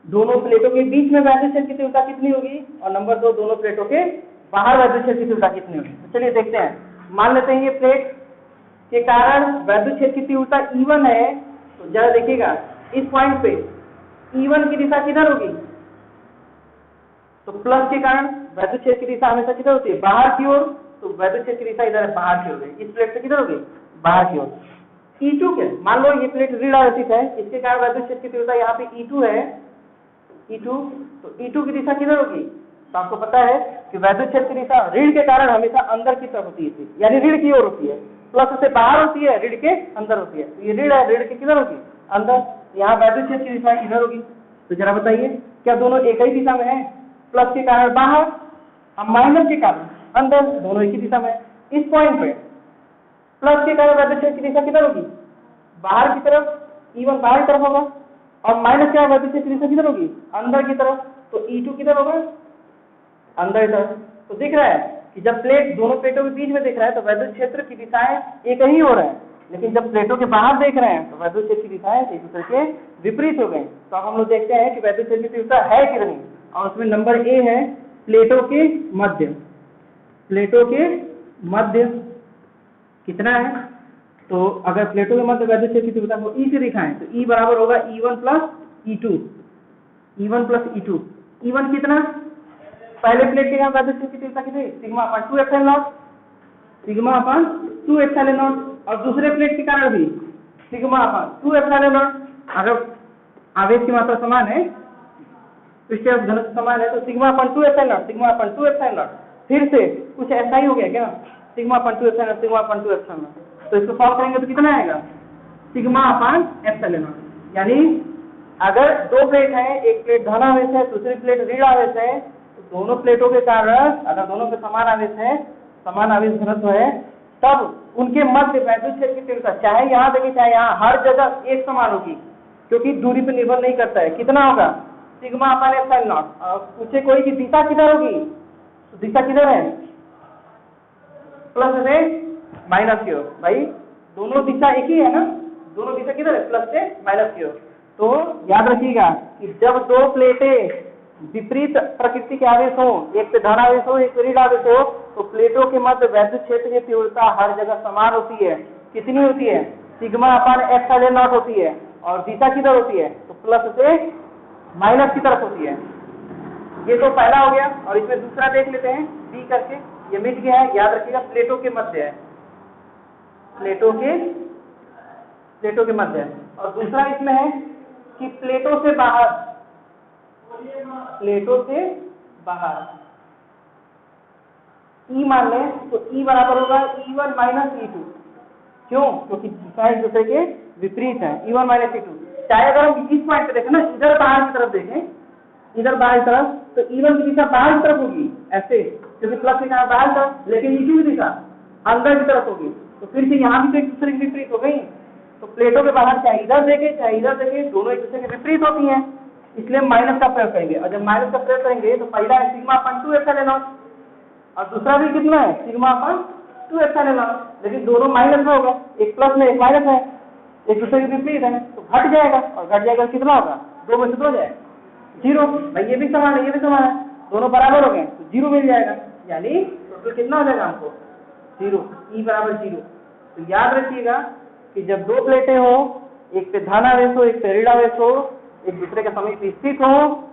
दोनों प्लेटों के बीच में वैद्युत क्षेत्र की तीव्रता कितनी होगी, और नंबर 2 दोनों प्लेटों के बाहर वैद्युत क्षेत्र की तीव्रता कितनी होगी। तो चलिए देखते हैं। मान लेते हैं ये प्लेट के कारण वैद्युत क्षेत्र की तीव्रता E1 है, तो जरा देखिएगा इस पॉइंट पे E1 की दिशा किधर होगी? तो प्लस के कारण वैद्युत क्षेत्र की दिशा हमेशा किधर होती है? बाहर की ओर। तो वैद्युत क्षेत्र की दिशा इधर है, बाहर की ओर है। इस प्लेट से किधर होगी? बाहर की ओर। E2 के मान लो ये प्लेट ऋण आवेशित है, इसके कारण वैद्युत क्षेत्र की तीव्रता यहाँ पे E2 है, E2, तो E2 की दिशा किधर होगी? तो आपको पता है कि वैद्युत क्षेत्र की दिशा ऋण के कारण हमेशा अंदर की तरफ होती है, यानी ऋण की ओर होती है। प्लस से बाहर होती है, ऋण के अंदर होती है। तो ये ऋण है, ऋण के किधर होगी? अंदर। यहाँ वैद्युत क्षेत्र की दिशा इधर होगी। तो जरा बताइए क्या दोनों एक ही दिशा में है? प्लस के कारण बाहर और माइनस के कारण अंदर, दोनों एक ही दिशा में है। इस पॉइंट पे प्लस के कारण वैद्युत क्षेत्र की दिशा किधर होगी? बाहर की तरफ। E1 बाहर की तरफ होगा, और माइनस के वैद्युत क्षेत्र की दिशा किधर होगी? अंदर की तरफ। तो E2 किधर होगा? अंदर की तरफ। तो दिख रहा है कि जब प्लेट दोनों प्लेटों के बीच में देख रहा है तो वैद्युत क्षेत्र की दिशाएं एक ही हो रहे हैं, लेकिन जब प्लेटों के बाहर देख रहे हैं तो वैद्युत क्षेत्र की दिशाएं एक दूसरे के विपरीत हो गए। तो अब हम लोग देखते हैं कि वैद्युत क्षेत्र की तीव्रता है कितनी, और उसमें नंबर ए है प्लेटों के मध्य। प्लेटों के मध्य कितना है? तो अगर प्लेटों के मध्य वैद्युत क्षेत्र की तीव्रता को E से दिखाएं तो E बराबर होगा E1 plus E2। E1 plus E2। E1 कितना? पहले प्लेट के यहाँ वैद्युत क्षेत्र की तीव्रता कितनी? Sigma upon 2 epsilon not, sigma upon 2 epsilon not, और दूसरे प्लेट के कारण भी सिग्मा अपन 2 एप्सिलॉन नॉट। अगर आवेश की मात्रा समान है, पृष्ठीय घनत्व समान है, तो sigma upon 2 epsilon not, sigma upon 2 epsilon not. फिर से कुछ ऐसा ही हो गया क्या? Sigma upon 2 epsilon not, sigma upon 2 epsilon not. तो इसको सॉल्व करेंगे तो कितना आएगा? Sigma upon epsilon not. यानी अगर दो प्लेट है, एक प्लेट धन आवेश है, दूसरी प्लेट ऋण आवेश है, तो दोनों प्लेटों के कारण अगर दोनों पे समान आवेश है, समान आवेश घनत्व है, तब उनके मध्य वैद्युत क्षेत्र की तीव्रता चाहे यहाँ देखिए चाहे यहाँ हर जगह एक समान होगी, क्योंकि दूरी पर निर्भर नहीं करता है। कितना होगा? Sigma upon epsilon not. और पूछे कोई की दिशा किधर होगी, तो दिशा किधर है? प्लस से माइनस की ओर। भाई दोनों दिशा एक ही है ना, दोनों दिशा किधर है? प्लस से माइनस की ओर। तो याद रखिएगा कि जब दो प्लेटें विपरीत प्रकृति के आवेश हो, एक पे धन आवेश हो, एक पे ऋण आवेश हो, तो प्लेटों के मध्य वैद्युत क्षेत्र की तीव्रता हर जगह समान होती है। कितनी होती है? सिग्मा अपन एप्सिलॉन नॉट होती है। और दिशा किधर होती है? तो प्लस से माइनस की तरफ होती है। ये तो पहला हो गया। और इसमें दूसरा देख लेते हैं, डी करके। ये मिट गया है, याद रखिएगा प्लेटों के मध्य है, प्लेटों के मध्य है। और दूसरा इसमें है कि प्लेटों से बाहर ई मान लें, तो ई बराबर होगा E1 माइनस E2। क्यों? क्योंकि दिशा एक दूसरे के विपरीत है। E1 minus E2। चाहे अगर हम इस पॉइंट पे देखें ना, इधर बाहर की तरफ देखें, इधर बाहर की तरफ, तो E1 की दिशा बाहर की तरफ होगी ऐसे, क्योंकि प्लस की बाहर की तरफ, लेकिन E2 की दिशा अंदर की तरफ होगी। तो फिर से यहाँ भी तो एक दूसरे के विपरीत हो गई। तो प्लेटों के बाहर चाहे इधर देखें चाहे इधर देखें, दोनों एक दूसरे के विपरीत होती हैं, इसलिए माइनस का प्रयोग करेंगे। और जब माइनस का प्रयोग करेंगे तो पहला है सिग्मा अपन 2 एप्सिलॉन नॉट, और दूसरा भी कितना है? Sigma upon 2 epsilon not. लेकिन दोनों माइनस में होगा, एक प्लस में एक माइनस है, एक दूसरे के विपरीत है, तो घट जाएगा। और घट जाएगा कितना होगा? 2 में से 2 हो जाएगा 0। भाई ये भी समान है, ये भी समान है, दोनों बराबर हो गए तो 0 मिल जाएगा। यानी टोटल कितना हो जाएगा हमको? 0। ई बराबर 0। तो याद रखिएगा कि जब दो प्लेटें हो, एक पे धन आवेश हो, एक पे ऋण आवेश हो, एक दूसरे के समीप स्थित हो,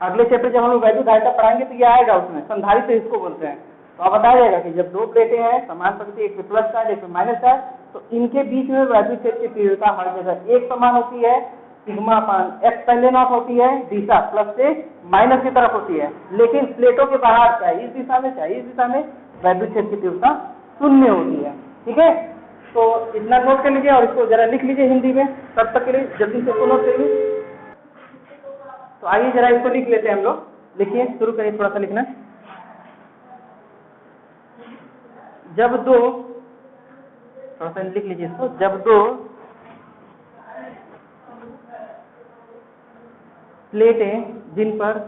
अगले चैप्टर जब हम लोग वैद्युत धारिता पढ़ाएंगे तो ये आएगा, उसमें संधारित्र इसको बोलते हैं। तो आप बताया जाएगा कि जब दो प्लेटें हैं समान प्रकृति, एक पे प्लस चार्ज एक पे माइनस चार्ज, तो इनके बीच में वैद्युत क्षेत्र की तीव्रता हर जगह एक समान होती है। सिग्मा अपान एप्सिलॉन नॉट होती है, दिशा प्लस से माइनस की तरफ होती है। लेकिन प्लेटों के बाहर चाहे इस दिशा में चाहे इस दिशा में वैद्युत क्षेत्र की तीव्रता शून्य होती है। ठीक है, तो इतना नोट कर लीजिए और इसको जरा लिख लीजिए हिंदी में। तब तक के लिए जल्दी से इसको नोट करिए। तो आइए जरा इसको लिख लेते हैं हम लोग। लिखिए, शुरू करिए थोड़ा सा लिखना। जब दो, थोड़ा सा लिख लीजिए इसको। जब दो प्लेटें जिन पर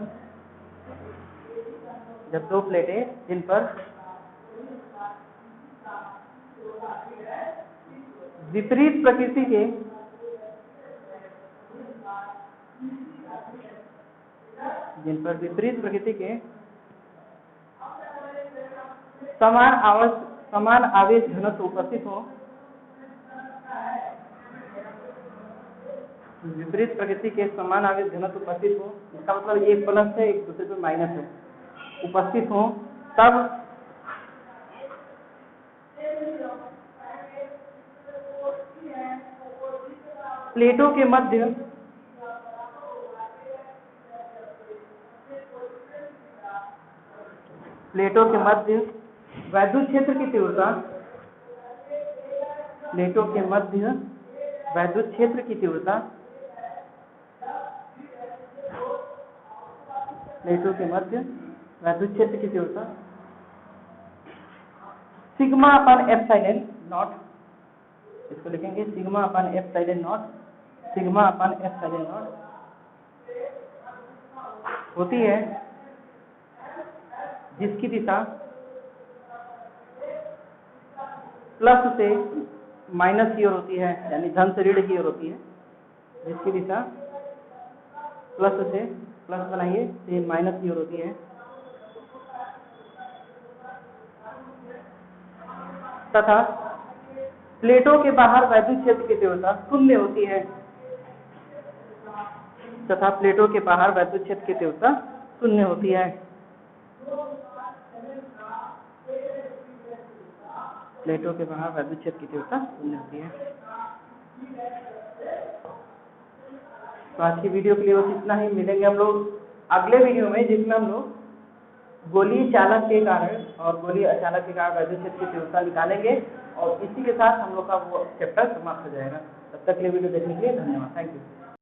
विपरीत प्रकृति के समान आवेश घनत्व उपस्थित हो, विपरीत प्रकृति के समान आवेश घनत्व उपस्थित हो, इसका मतलब एक प्लस है एक दूसरे पे माइनस है, उपस्थित हो, तब प्लेटों के मध्य वैद्युत क्षेत्र की तीव्रता सिग्मा अपन एप्सिलॉन नॉट, इसको लिखेंगे सिग्मा अपन एप्सिलॉन नॉट होती है, जिसकी दिशा प्लस से माइनस की ओर होती है, यानी धन से ऋण की ओर होती है। जिसकी दिशा प्लस से, प्लस बनाइए, से माइनस की ओर होती है, तथा प्लेटों के बाहर वैद्युत क्षेत्र की तीव्रता शून्य होती है। प्लेटों के बाहर वैद्युत क्षेत्र की तीव्रता शून्य होती है। तो आज की वीडियो के लिए बस इतना ही। मिलेंगे हम लोग अगले वीडियो में, जिसमें हम लोग गोलीय चालक के कारण और गोलीय अचालक के कारण वैद्युत क्षेत्र की तीव्रता निकालेंगे। और इसी के साथ हम लोग का वो चैप्टर समाप्त हो जाएगा। तब तक के लिए वीडियो देखने के लिए धन्यवाद। Thank you.